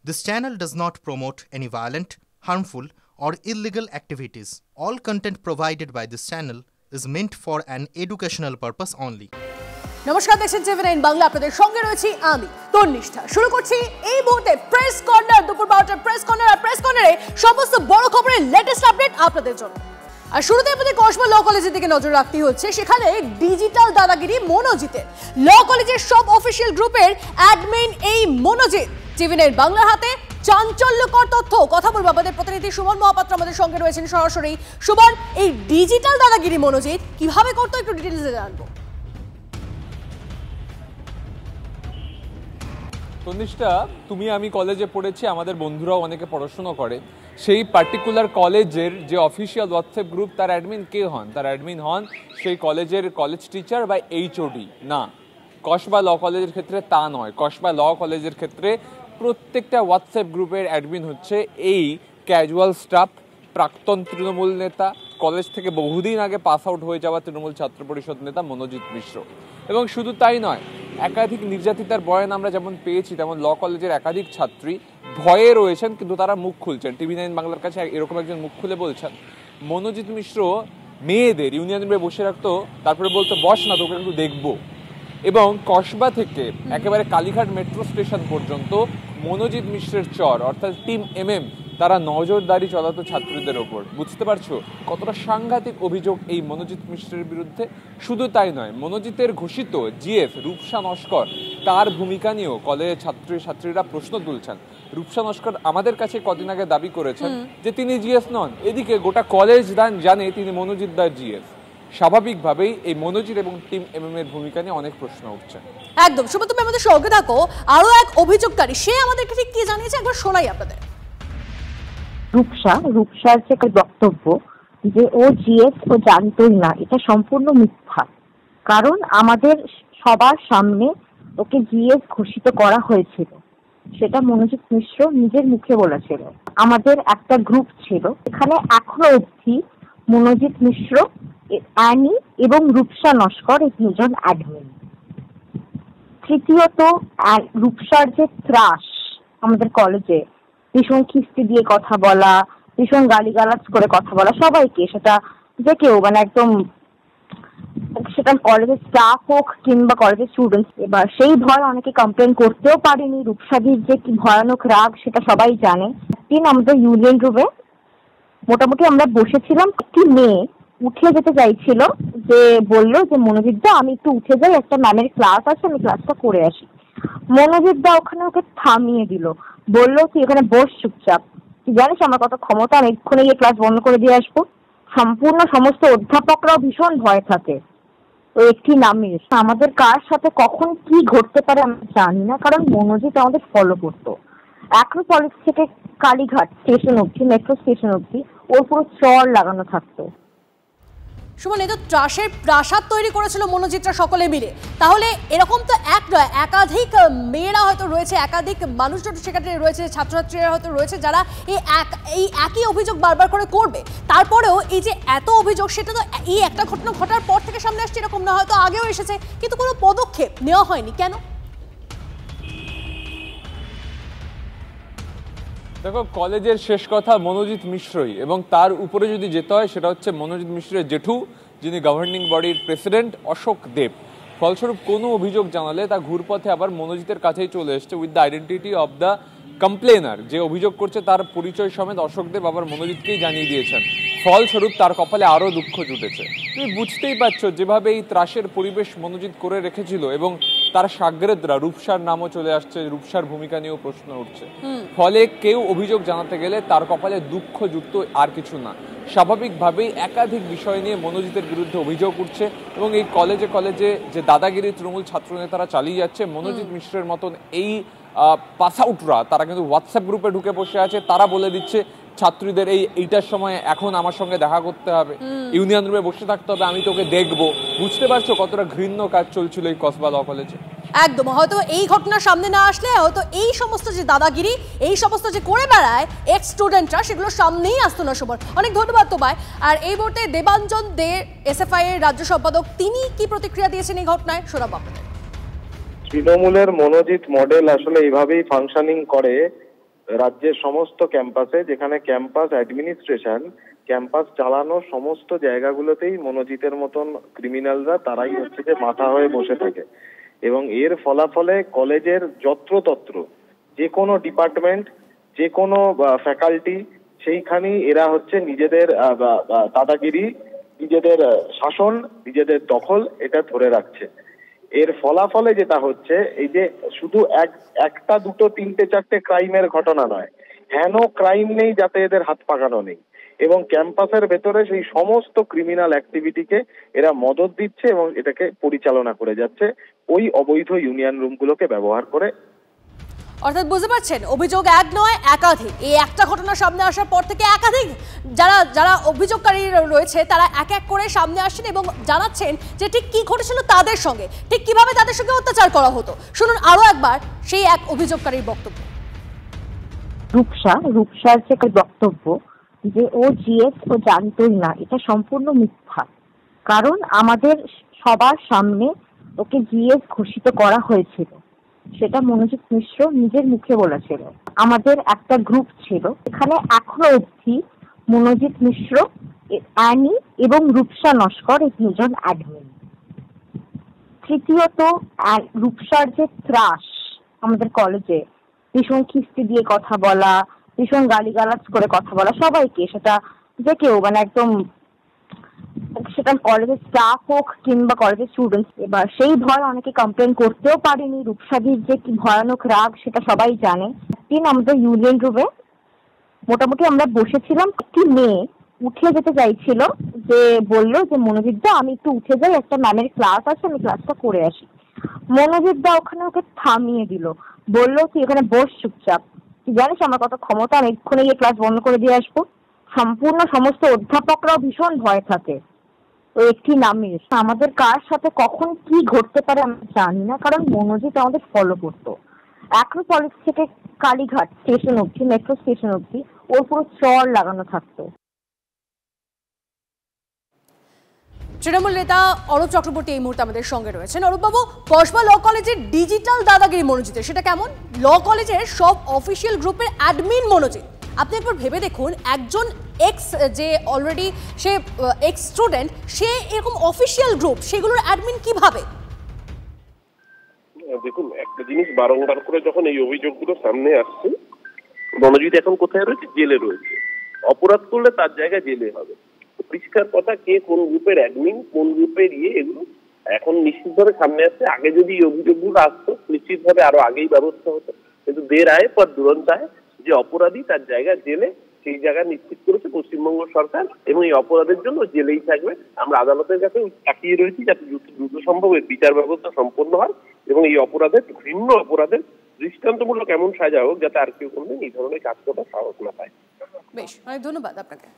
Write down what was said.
This channel does not promote any violent, harmful, or illegal activities. All content provided by this channel is meant for an educational purpose only. নমস্কার, দেখছেন টিভি9 বাংলা। আপনাদের সঙ্গে রয়েছি আমি তন্নিষ্ঠা। শুরু করছি এই মুহূর্তে প্রেস কর্নার, দুপুর 12টার প্রেস কর্নার। আর প্রেস কর্নারে সমস্ত বড় খবরের লেটেস্ট আপডেট আপনাদের জন্য। আর শুরুতে আমাদের কসবা ল কলেজের দিকে নজর রাখতে হচ্ছে। সেখানে ডিজিটাল দাদাগিরি মনোজিতের। ল কলেজের সব অফিসিয়াল গ্রুপের অ্যাডমিন এই মনোজিৎ। টিভি9 বাংলার হাতে চাঞ্চল্যকর তথ্য। কথা বলবো আমাদের প্রতিনিধি সুমন মহাপাত্র আমাদের সঙ্গে রয়েছেন সরাসরি। সুমন, এই ডিজিটাল দাদাগিরি মনোজিৎ কিভাবে করতো একটু ডিটেইলসে জানবো। তন্নিষ্ঠা, তুমি আমি কলেজে পড়েছি, আমাদের বন্ধুরাও অনেকে পড়াশোনা করে। সেই পার্টিকুলার কলেজের যে অফিসিয়াল হোয়াটসঅ্যাপ গ্রুপ, তার অ্যাডমিন কে হন? তার অ্যাডমিন হন সেই কলেজের কলেজ টিচার বা এইচওডি। না, কসবা ল কলেজের ক্ষেত্রে তা নয়। কসবা ল কলেজের ক্ষেত্রে প্রত্যেকটা হোয়াটসঅ্যাপ গ্রুপের অ্যাডমিন হচ্ছে এই ক্যাজুয়াল স্টাফ, প্রাক্তন তৃণমূল নেতা, কলেজ থেকে বহুদিন আগে পাস আউট হয়ে যাওয়া তৃণমূল ছাত্র পরিষদ নেতা মনোজিৎ মিশ্র। এবং শুধু তাই নয়, একাধিক নির্যাতিতার বয়ান আমরা যেমন পেয়েছি, তেমন ল কলেজের একাধিক ছাত্রী ভয়ে রয়েছেন, কিন্তু তারা মুখ খুলছেন। টিভি9 বাংলার কাছে এরকম একজন মুখ খুলে বলছেন, মনোজিৎ মিশ্র মেয়েদের ইউনিয়ন রুমে বসে রাখতো, তারপরে বলতো বস না, তোকে একটু দেখবো। এবং কসবা থেকে একেবারে কালীঘাট মেট্রো স্টেশন পর্যন্ত মনোজিৎ মিশ্রের চর অর্থাৎ টিম এমএম তারা নজরদারি চালাতো ছাত্রীদের ওপর। বুঝতে পারছো কতটা সাংঘাতিক অভিযোগ এই মনোজিৎ মিশ্রের বিরুদ্ধে? শুধু তাই নয়, মনোজিতের ঘোষিত জিএফ রূপসা নস্কর, তার ভূমিকা নিয়েও কলেজের ছাত্রীরা প্রশ্ন তুলছেন। রূপসা নস্কর আমাদের কাছে কদিন আগে দাবি করেছেন যে তিনি জিএফ নন। এদিকে গোটা কলেজ জানে তিনি মনোজিৎ দার জিএফ। স্বাভাবিকভাবেই এই মনোজিৎ এবং টিম এমএম এর ভূমিকা নিয়ে অনেক প্রশ্ন উঠছে। একদম। শুভ, তুমি আমাদের সঙ্গে থাকো। আরো এক অভিযোগকারী, সে আমাদেরকে ঠিক কি জানিয়েছে একবার শোনাই আপনাদের। রূপসার যে বক্তব্য যে ও জিএস ও জানতোই না, এটা সম্পূর্ণ মিথ্যা। কারণ আমাদের সবার সামনে ওকে জিএস ঘোষিত করা হয়েছিল, সেটা মনোজিৎ মিশ্র নিজের মুখে বলেছিল। আমাদের একটা গ্রুপ ছিল, এখানে এখনো অবধি মনোজিৎ মিশ্র, অ্যানি এবং রূপসা নস্কর এই দুজন অ্যাডমিন। তৃতীয়ত, রূপসার যে ত্রাস আমাদের কলেজে, ভীষণ খিস্তি দিয়ে কথা বলা, ভীষণ গালিগালাজ করে কথা বলা সবাইকে, সেটা যে কেউ মানে একদম, সেটা কলেজের স্টাফ হোক কিংবা কলেজের স্টুডেন্টস। এবার সেই ভয় অনেকে কমপ্লেন করতেও পারেনি। রূপসাদির যে কি ভয়ানক রাগ সেটা সবাই জানে। একদিন আমাদের ইউনিয়ন রুমে মোটামুটি আমরা বসেছিলাম, একটি মেয়ে উঠে যেতে চাইছিল, যে বললো যে মনোজিৎ দা আমি একটু উঠে যাই, একটা ম্যামের ক্লাস আছে, আমি ক্লাসটা করে আসি। মনোজিৎ দা ওখানে ওকে থামিয়ে দিল, বললো তুই এখানে বস চুপচাপ, তুই জানিস আমার কত ক্ষমতা, আমি এক্ষুনি গিয়ে ক্লাস বন্ধ করে দিয়ে আসবো। সম্পূর্ণ সমস্ত অধ্যাপকরাও ভীষণ ভয় থাকে ওই একটি নামের। আমাদের কার সাথে কখন কি ঘটতে পারে আমরা জানি না, কারণ মনোজিৎ আমাদের ফলো করতো অ্যাক্রোপলিস থেকে কালীঘাট স্টেশন অব্দি, মেট্রো স্টেশন অব্দি ওর পুরো চর লাগানো থাকতো। সুমন, এই তো ত্রাসের প্রাসাদ তৈরি করেছিল মনোজিৎরা সকলে মিলে। তাহলে এরকম তো এক নয়, একাধিক মেয়েরা হয়তো রয়েছে, একাধিক মানুষজন সেখানে রয়েছে, ছাত্রছাত্রীরা হয়তো রয়েছে, যারা এই একই অভিযোগ বারবার করে করবে। তারপরেও এই যে এত অভিযোগ, সেটা তো এই একটা ঘটনা ঘটার পর থেকে সামনে আসছে এরকম না, হয়তো আগেও এসেছে, কিন্তু কোনো পদক্ষেপ নেওয়া হয়নি কেন? দেখো, কলেজের শেষ কথা মনোজিৎ মিশ্রই, এবং তার উপরে যদি যেতে হয় সেটা হচ্ছে মনোজিৎ মিশ্রের জেঠু, যিনি গভর্নিং বডির প্রেসিডেন্ট অশোক দেব। ফলস্বরূপ কোনো অভিযোগ জানালে তা ঘুরপথে আবার মনোজিতের কাছেই চলে এসছে with the identity of the complainer. যে অভিযোগ করছে তার পরিচয় সমেত অশোক দেব আবার মনোজিৎকেই জানিয়ে দিয়েছেন। ফলস্বরূপ তার কপালে আরও দুঃখ জুটেছে। তুমি বুঝতেই পারছো যেভাবে এই ত্রাসের পরিবেশ মনোজিৎ করে রেখেছিল, এবং তার সাগরেদরা, রূপসার নামও চলে আসছে, রূপসার ভূমিকা নিয়েও প্রশ্ন উঠছে। ফলে কেউ অভিযোগ জানাতে গেলে তার কপালে দুঃখ যুক্ত আর কিছু না। স্বাভাবিকভাবেই একাধিক বিষয় নিয়ে মনোজিতের বিরুদ্ধে অভিযোগ উঠছে, এবং এই কলেজে যে দাদাগিরি তৃণমূল ছাত্র নেতারা চালিয়ে যাচ্ছে, মনোজিৎ মিশ্রের মতন এই পাস আউটরা তারা কিন্তু হোয়াটসঅ্যাপ গ্রুপে ঢুকে বসে আছে। তারা বলে দিচ্ছে ছাত্রীদের এইটার সময় এখন আমার সঙ্গে দেখা করতে হবে, ইউনিয়ন রুমে বসে থাকতে হবে, আমি তোকে দেখবো। বুঝতে পারছো কতটা ঘৃণ্য কাজ চলছিল এই কসবা ল কলেজে? একদম। হয়তো এই ঘটনা সামনে না আসলে হয়তো এই সমস্ত যে দাদাগিরি, এই সমস্ত যে করে বেড়ায় এক্স স্টুডেন্টরা, সেগুলো সামনেই আসতো না সবার। অনেক ধন্যবাদ তোমায়। আর এই মুহূর্তে দেবাঞ্জন দে, এসএফআই এর রাজ্য সম্পাদক, তিনি কি প্রতিক্রিয়া দিয়েছেন এই ঘটনায় শোনাবো আপনাদের। তৃণমূলের মনোজিৎ মডেল আসলে এইভাবেই ফাংশনিং করে রাজ্যের সমস্ত ক্যাম্পাসে, যেখানে ক্যাম্পাস অ্যাডমিনিস্ট্রেশন, ক্যাম্পাস চালানো সমস্ত জায়গাগুলোতেই মনোজিতের মতন ক্রিমিনালরা তারাই হচ্ছে যে মাথা হয়ে বসে থাকে। এবং এর ফলাফলে কলেজের যত্রতত্র যে কোনো ডিপার্টমেন্ট, যে কোনো ফ্যাকাল্টি, সেইখানেই এরা হচ্ছে নিজেদের দাদাগিরি, নিজেদের শাসন, নিজেদের দখল এটা ধরে রাখছে। এর ফলাফলে যেটা হচ্ছে, এই যে শুধু একটা দুটো তিনটে চারটে ক্রাইমের ঘটনা নয়, হেন ক্রাইম নেই যাতে এদের হাত পাকানো নেই। এবং ক্যাম্পাসের ভেতরে সেই সমস্ত ক্রিমিনাল অ্যাক্টিভিটিকে এরা মদত দিচ্ছে এবং এটাকে পরিচালনা করে যাচ্ছে ওই অবৈধ ইউনিয়ন রুমগুলোকে ব্যবহার করে। অর্থাৎ বুঝতে পারছেন, অভিযোগ এক নয় একাধিক। এই একটা ঘটনা সামনে আসার পর থেকে একাধিক যারা অভিযোগকারী রয়েছে তারা এক এক করে সামনে আসছেন এবং জানাচ্ছেন যে ঠিক কি ঘটেছিল তাদের সঙ্গে, ঠিক কিভাবে তাদের সঙ্গে অত্যাচার করা হতো। শুনুন আরো একবার সেই এক অভিযোগকারীর বক্তব্য। রূপসার যে বক্তব্য যে ও জিএস ও জানতোই না, এটা সম্পূর্ণ মিথ্যা। কারণ আমাদের সবার সামনে ওকে জিএস ঘোষিত করা হয়েছিল, সেটা মনোজিৎ মিশ্র নিজের মুখে বলেছিল। আমাদের একটা গ্রুপ ছিল, এখানে এখনো অবধি মনোজিৎ মিশ্র, অ্যানি এবং রূপসা নস্কর এই দুজন অ্যাডমিন। তৃতীয়ত, রূপসার যে ত্রাস আমাদের কলেজে, ভীষণ খিস্তি দিয়ে কথা বলা, ভীষণ গালিগালাজ করে কথা বলা সবাইকে, সেটা যে কেউ একদম, সেটা কলেজের স্টাফ হোক কিংবা কলেজের স্টুডেন্ট। এবার সেই ভয় অনেকে কমপ্লেন করতেও পারেনি। রূপসাদির যে কি ভয়ানক রাগ সেটা সবাই জানে। একদিন আমাদের ইউনিয়ন রুমে মোটামুটি আমরা বসেছিলাম, একটি মেয়ে উঠে যেতে চাইছিল, যে বললো যে মনোজিৎ দা আমি একটু উঠে যাই, একটা ম্যামের ক্লাস আছে, আমি ক্লাসটা করে আসি। মনোজিৎ দা ওখানে ওকে থামিয়ে দিল, বললো তুই এখানে বস চুপচাপ, তুই জানিস আমার কত ক্ষমতা, আমি এক্ষুনি গিয়ে ক্লাস বন্ধ করে দিয়ে আসবো। সম্পূর্ণ সমস্ত অধ্যাপকরাও ভীষণ ভয় থাকে ওই একটি নামের। আমাদের কার সাথে কখন কি ঘটতে পারে আমরা জানি না, কারণ মনোজিৎ আমাদের ফলো করতো। অ্যাক্রোপলিস থেকে কালীঘাট স্টেশন অব্দি, মেট্রো স্টেশন অব্দি ওর পুরো চর লাগানো থাকতো। তৃণমূল নেতা অরূপ চক্রবর্তী এই মুহূর্তে আমাদের সঙ্গে রয়েছেন। অরূপবাবু, কসবা ল কলেজের ডিজিটাল দাদাগিরি মনোজিতের, সেটা কেমন? ল কলেজের সব অফিসিয়াল গ্রুপের অ্যাডমিন মনোজিৎ। আপনি একবার ভেবে দেখুন, একজন এক্স যে অলরেডি সে এক্স স্টুডেন্ট, সে এরকম অফিসিয়াল গ্রুপ, সেগুলোর অ্যাডমিন কিভাবে? দেখুন, একটা জিনিস বারংবার করে যখন এই অভিযোগগুলো সামনে আসছে, মনোজিৎ এখন কোথায় রয়েছে? জেলে রয়েছে। অপরাধ করলে তার জায়গায় জেলে হবে। পরিষ্কার কথা, কে কোন গ্রুপের অ্যাডমিন, কোন গ্রুপের এগুলো এখন নিশ্চিতভাবে সামনে আসছে। আগে যদি এই অভিযোগগুলো আসতো নিশ্চিতভাবে আরো আগেই ব্যবস্থা হতো, কিন্তু দের আয় পর দুরন্ত আয়, যে অপরাধী তার জায়গা জেলে, সেই জায়গা নিশ্চিত করেছে পশ্চিমবঙ্গ সরকার এবং এই অপরাধের জন্য জেলেই থাকবে। আমরা আদালতের কাছে তাকিয়ে রয়েছি যাতে দ্রুত সম্ভব এর বিচার ব্যবস্থা সম্পন্ন হয় এবং এই অপরাধের, ভিন্ন অপরাধের দৃষ্টান্তমূলক এমন সাজা হোক যাতে আর কেউ কোনদিন এই ধরনের কাজ করার সাহস না পায়। বেশ, অনেক ধন্যবাদ আপনাকে।